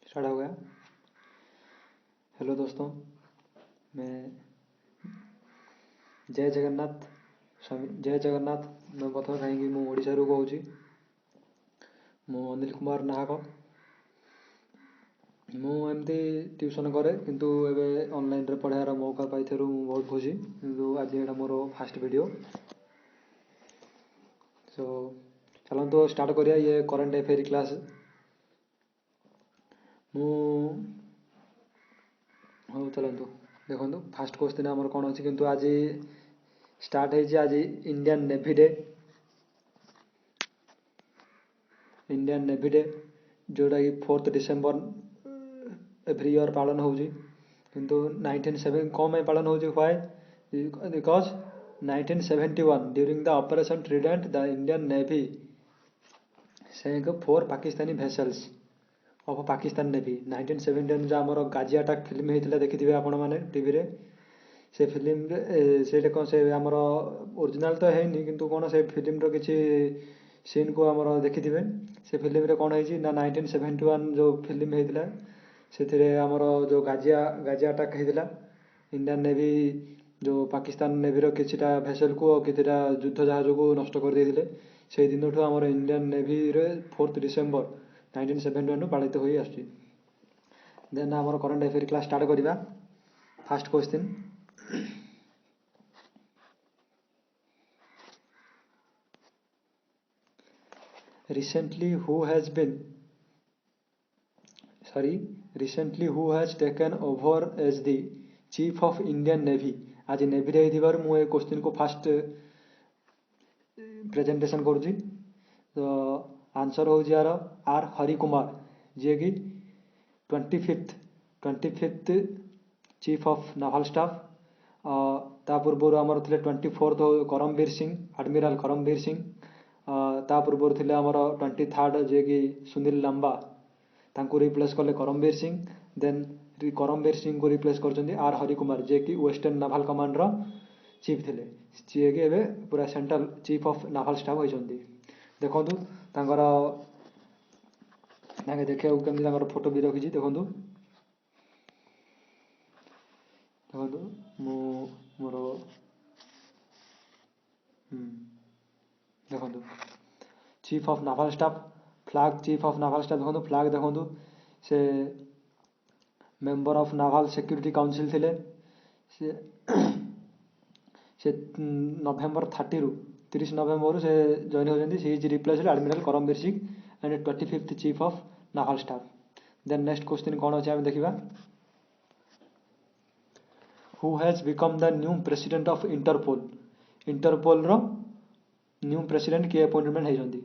Start हो गया। Hello दोस्तों, मैं जय जगन्नाथ जय जगन्नाथ। मैं प्रथम कहीं मु ओडिशा रू कहूँ। मु अनिल कुमार नाहक। मु एमती ट्यूशन करे किंतु एबे ऑनलाइन रे पढ़ार मौका पाई बहुत खुशी। किंतु आज एटा मोर फास्ट वीडियो। सो चलते स्टार्ट करिया ये करंट अफेयर क्लास। मु हाँ चलतु देखो फास्ट क्वेश्चन आमर कौन अच्छी किंतु आज स्टार्ट है आज Indian navy day. Indian navy day जोटा कि 4 डिसेम्बर एव्री ईयर पालन हो किंतु 1907 कौन में पालन हो why because 1971 during the operation Trident the Indian navy sank 4 Pakistani vessels of Pakistan navy. 1971 जो आमर गाजी अटैक फिल्म होता देखिथे आपण मैंने टीवी रे। से फिल्म से कौन से आमर ओरिजिनल तो है किंतु कौन से फिल्म रो किसी सीन को आमर देखिथे। से फिल्म रे कौन है ना 1971 जो फिल्म होता से आमर जो गाजी अटैक होता इंडियन नेवी जो पाकिस्तान नेवी रो किछिटा भेसल को और किछिटा युद्ध जहाज को नष्ट कर देते से दिन ठू आमर इंडियन नेवी रे 4 डिसेम्बर 1971 पालित हो आसुची। देन आमर करंट अफेयर क्लास स्टार्ट करिबा। Fast question recently who has taken over as the chief of Indian Navy। आज नेवी रे हिथिबार मु ए क्वेश्चन को फास्ट प्रेजेंटेशन करूची। तो आंसर हो यार आर हरि कुमार जे कि 25th chief of novel staff. ता पूर्व आमर थे 24th करमवीर सिंह एडमिरल करमवीर सिंह। ता पूर्व थे आमर 23rd जे कि सुनील लांबा तांको रिप्लेस कले करमवीर सिंह। देन करमवीर सिंह को रिप्लेस कर आर हरि कुमार जे कि वेस्टर्न नाभाल कमांड रो चीफ थे जी कि एबे पूरा central chief of naval staff होइछन्ती। देखंतु तांकर ताके देखिया केमती तांकर फोटो भी रखिछि। देखंतु मु मोर देखंतु chief of naval staff flag chief of naval staff देखंतु फ्लैग देखंतु से member of naval security council थिले से नवेम्बर 30 नवेम्बर से जॉइन होती। She is replaced admiral Karambir Singh and 25th chief of naval staff. Then next question कौन अच्छे आम देखा। Who has become the new president of Interpol. Interpol रो न्यू प्रेसिडेंट किए अपॉइंटमेंट होती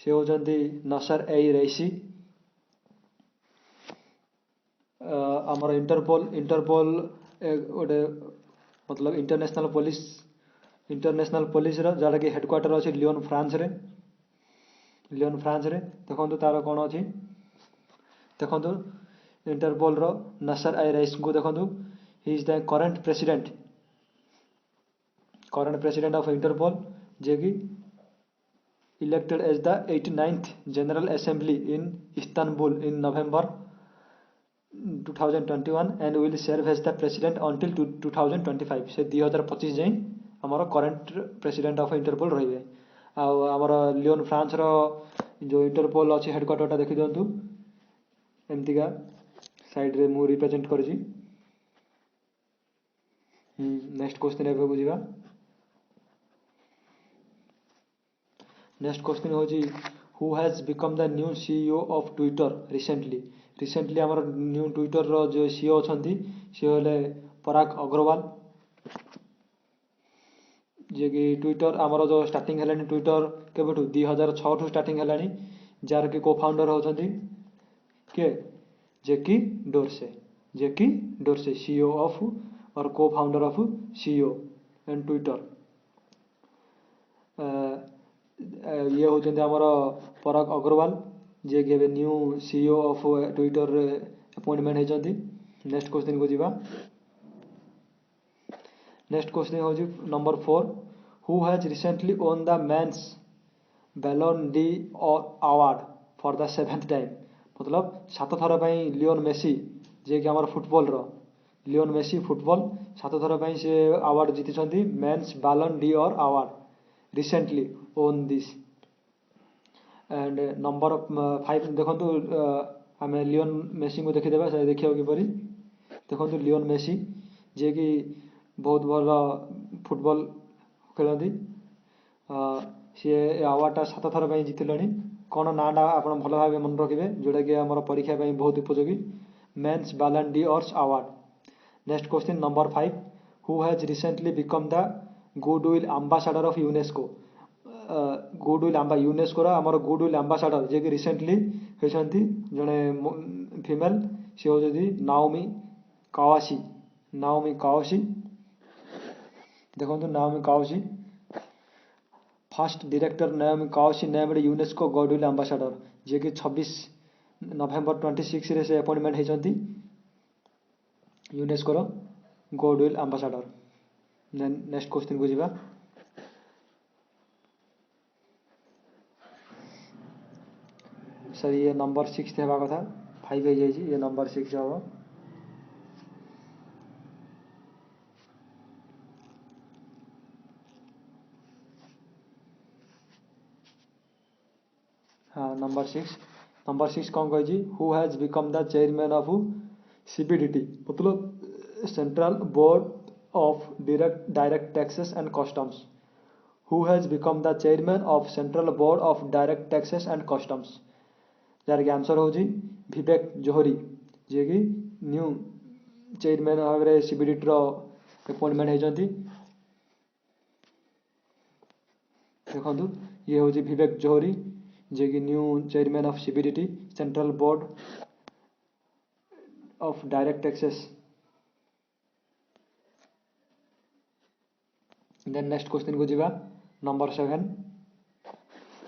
से होती नसर ए रईसी। आमर इंटरपोल गोटे मतलब इंटरनेशनल पुलिस जोटा कि हेडक्वार्टर अच्छी लियोन फ्रांस रे। देखो तार कौन अच्छी देखो इंटरपोल रो नसर ए रईसी को देखो he is the current president of Interpol जे कि elected as the 89th general assembly in Istanbul in November 2021 and will serve as the president until 2025। से 2025 जाए आमर करंट प्रेसिडेंट ऑफ इंटरपोल रही। आमर लियोन फ्रांस रो जो इंटरपोल अच्छी headquarter देखी दिंतु एमतीका साइड रे मु रिप्रेजेंट कर। नेक्स्ट क्वेश्चन एबे बुझिबा। नेक्स्ट क्वेश्चन होजी who has become the new CEO of Twitter recently आमर न्यू ट्विटर रो जो सीईओ अछंती से होले पराग अग्रवाल जे कि ट्विटर आमर जो स्टार्टिंग हेलानी ट्विटर केबेठू 2006 ठू स्टार्टिंग हेलानी जार कि को फाउंडर होछंती के जेकी डोरसे सीईओ ऑफ और cofounder of CEO and Twitter. ये होचंती आमर पराग अग्रवाल जे कि एबे new CEO of Twitter appointment होचंती। नेक्स्ट क्वेश्चन को जीवा। नेक्स्ट क्वेश्चन होजी number 4 who has recently won the men's Ballon d'Or award for the 7th time. मतलब 7 थर ପାଇଁ लियोन मेसी जे कि हमर फुटबॉल रो लियोन मेसी फुटबॉल 7 थर ପାଇଁ से अवार्ड जीतिछंती men's Ballon d'Or award recently own this and number 5 देखंतु हमें लियोन मेसी को देखि देबा से देखियो कि परी देखंतु लियोन मेसी जे कि बहुत भल फुटबॉल खेलती सी अवार्डटा 7 थर ପାଇଁ जीतिलणी कौन नाटा आप भल भाव मन रखिए जोटा कि आम परीक्षा बहुत उपयोगी men's Ballon d'Or award next question number 5 who has recently become the goodwill ambassador of UNESCO goodwill UNESCO आमर गुडविल एम्बेसडर जे कि रिसेंटली होती जड़े फीमेल सी होती नाओमी कावासी देखो Naomi Kawase first director Naomi Kawase named UNESCO goodwill ambassador जे कि 26 नवेम्बर 26 रे से अपॉइंटमेंट होती यूनेस्को रो गुडविल एम्बेसडर नेक्स्ट क्वेश्चन को जीवा सर ये नंबर 6 हेबा कथा 5 हो जाइए ये नंबर 6 हम हाँ नंबर 6 कौन कही who has become the chairman of CBDT मतलब central board of direct taxes and customs who has become the chairman of central board of direct taxes and customs जार के आंसर हूँ विवेक जोहरी जे कि न्यू चेयरमैन भाव में सीबीडीटी अपॉइंटमेंट होती देखो ये हूँ विवेक जोहरी जे कि new chairman of CBDT central board of direct taxes then next question को जीवा number 7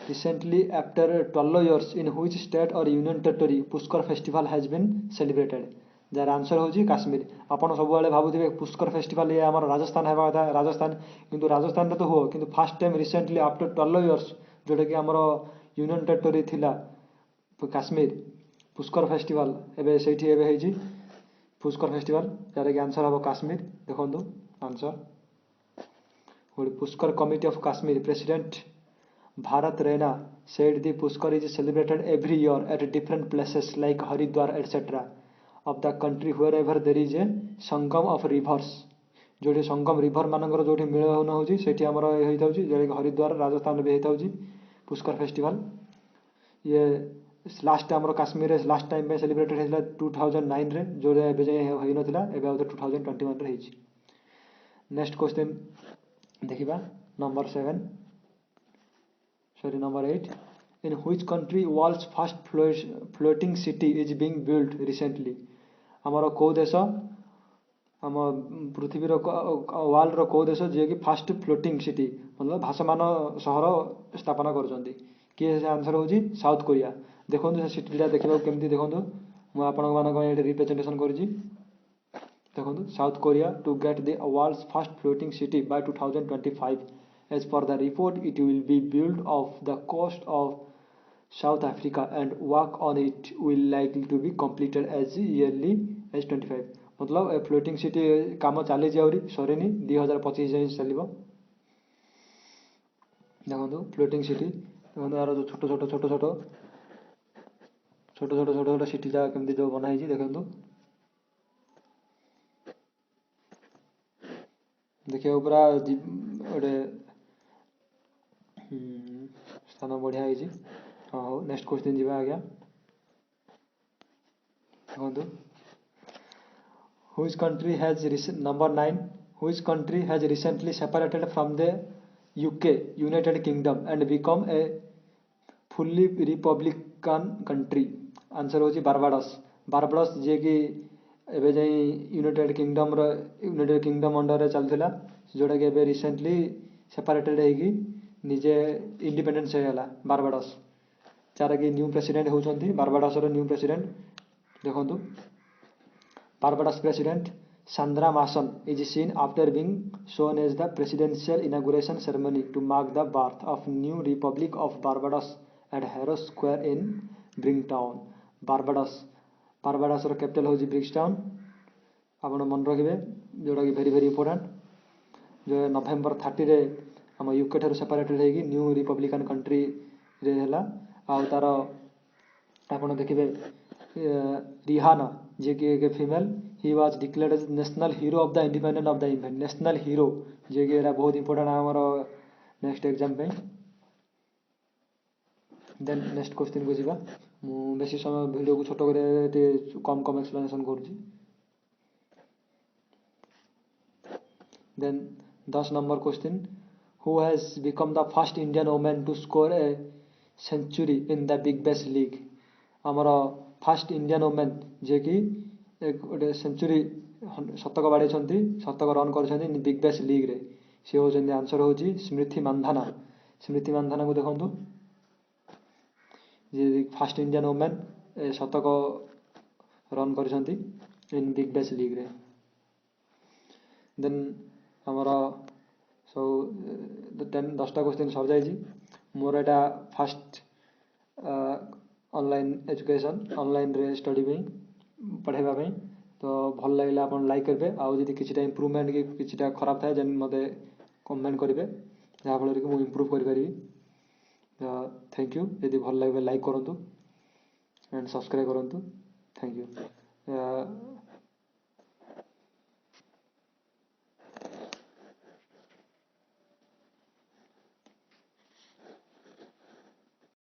recently after 12 years in which state or union territory Pushkar festival has been celebrated जार आंसर हूँ काश्मीर आपड़ सब भावुवे पुष्कर फेस्टिवल ये आम राजस्थान है कथा राजस्थान किंतु राजस्थान तो हो कि fast time recently after 12 years जोटा कि आमर यूनियन टेरिटोरी थिला काश्मीर पुष्कर फेस्टिवल एवं से पुष्कर फेस्टिवल जार कि आंसर हम काश्मीर देखो answer Pushkar committee of Kashmir president Bharat Raina said the Pushkar is celebrated every year at different places like Haridwar etc. of the country wherever there is a sangam of rivers जोटी संगम river मानकर जो मिलन होती से आमर होता जो हरिद्वार राजस्थान भी होता पुष्कर फेस्टिवल ये लास्ट आमर काश्मीर लास्ट टाइम सेलिब्रेटेड होता 2009 रे जो हो नाला 2021 रे नेक्स्ट क्वेश्चन देखिबा number 7 number 8 in which country world's first floating city is being built recently आमर कौ देश आम पृथ्वी वर्ल्ड रो कौ देश जे कि फास्ट फ्लोटिंग सिटी मतलब भासमान सहर स्थापना कर किए आंसर हूँ साउथ कोरिया देखो से सिटीटा देखा केमती देखो मुझे रिप्रेजेंटेशन कर देखो South Korea to get the world's first floating city by 2025 as per the report it will be built off the coast of South Africa and work on it will likely to be completed as yearly as 25 मतलब floating city काम चली सरीनी 2025 जाए चलो देखो floating city देखो यार जो छोट छोट छोट छोट छोट छोट छोट छोट सिटी जगह केमती जो बनाई देखो देखिए पूरा गोटे स्थान बढ़िया है हाँ हो नेक्स्ट क्वेश्चन जी आज्ञा देखो which country has number 9 which country has recently separated from the UK United Kingdom and become a fully republican country answer हूँ बारबाडस जे कि एवं जाए यूनाइटेड किंगडम अंडर चलता जोटा कि एवं रिसेंटली सेपरेटेड होगी निजे इंडिपेंडेंस होगा बारबाडस जार कि न्यू प्रेसिडेंट होती बारबाडस न्यू प्रेसिडेंट देखो Barbados President Sandra Mason is seen after being shown as the presidential inauguration ceremony to mark the birth of new Republic of Barbados at Harrow Square in Brinktown. बारबाडस बारबाडस capital हूँ Bridgetown आपण मन रखिए जोटा कि भेरी important जो नवेम्बर 30 आम UK ठार separated होगी न्यू रिपब्लिकान कंट्री रे है आउ तार आपड़ देखिए रिहाना जी कि एक female he was declared as national hero of the independent of the event national hero जी कि बहुत इंपोर्टेंट आमर नेक्स्ट एग्जाम पे देन नेक्स्ट क्वेश्चन को जीवा बेसी समय वीडियो को छोट कर कम कम एक्सप्लेनेशन करुँची then 10 number question who has become the first Indian women to score a century in the Big Bash League आमर फर्स्ट इंडियन वुमेन जे कि गोटे सेंचुरी शतक बाड़े शतक रन कर बिग बैश लीग रे सी होती आंसर हूँ स्मृति मांधाना को देखो जी फर्स्ट इंडियन वुमेन शतक रन कर इन बिग बैश लीग रे देन आमर सब 10टा क्वेश्चन सर जाइए मोर एटा फास्ट ऑनलाइन एजुकेशन ऑनलाइन रे स्टडी में पढ़ाई तो भल लगे आप लाइक करेंगे आउ जी किसी इम्प्रूवमेंट कि किसी खराब थाए जेन मत कमेंट करेंगे जहाँफल कि मुझे इम्प्रूव करी थैंक यू यदि भल लगे लाइक करूँ एंड सब्सक्राइब करूँ थैंक यू।